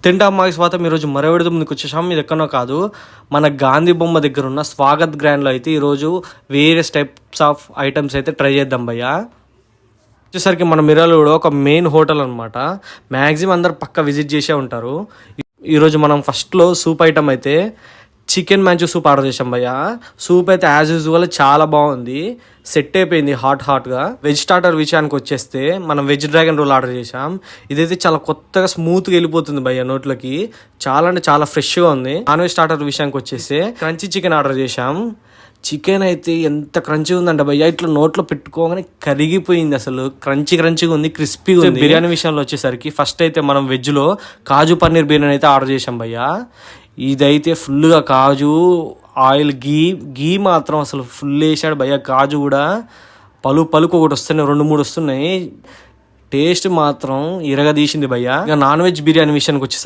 తింటా మాకి స్వాతం ఈరోజు మరో విడత ముందుకు వచ్చేసాం. ఇది ఎక్కడో కాదు, మన గాంధీ బొమ్మ దగ్గర ఉన్న స్వాగత్ గ్రాండ్లో అయితే ఈరోజు వేరియస్ టైప్స్ ఆఫ్ ఐటమ్స్ అయితే ట్రై చేద్దాం భయ్యా. వచ్చేసరికి మన మిర్యాలగూడ ఒక మెయిన్ హోటల్ అనమాట. మ్యాక్సిమం అందరు పక్క విజిట్ చేసే ఉంటారు. ఈరోజు మనం ఫస్ట్లో సూప్ ఐటమ్ అయితే చికెన్ మంచూ సూప్ ఆర్డర్ చేసాం భయ్య. సూప్ అయితే యాజ్ యూజువల్ చాలా బాగుంది, సెట్ అయిపోయింది హాట్గా. వెజ్ స్టార్టర్ విషయానికి వచ్చేస్తే మనం వెజ్ డ్రాగన్ రోల్ ఆర్డర్ చేసాం. ఇదైతే చాలా కొత్తగా స్మూత్గా వెళ్ళిపోతుంది భయ్య నోట్లోకి, చాలా అంటే చాలా ఫ్రెష్గా ఉంది. నాన్ వెజ్ స్టార్టర్ విషయానికి వచ్చేస్తే క్రంచీ చికెన్ ఆర్డర్ చేసాం. చికెన్ అయితే ఎంత క్రంచీ ఉందంట భయ్య, ఇట్లా నోట్లో పెట్టుకోగానే కరిగిపోయింది. అసలు క్రంచీగా ఉంది, క్రిస్పీగా ఉంది. బిర్యానీ విషయంలో వచ్చేసరికి ఫస్ట్ అయితే మనం వెజ్లో కాజు పన్నీర్ బిర్యానీ అయితే ఆర్డర్ చేసాం భయ్య. ఇదైతే ఫుల్గా కాజు ఆయిల్ గీ మాత్రం అసలు ఫుల్ వేసాడు భయ్య. కాజు కూడా పలుకు ఒకటి వస్తున్నాయి, 2-3 వస్తున్నాయి. టేస్ట్ మాత్రం ఇరగదీసింది భయ్య. ఇక నాన్ వెజ్ బిర్యానీ విషయానికి వచ్చేసరికి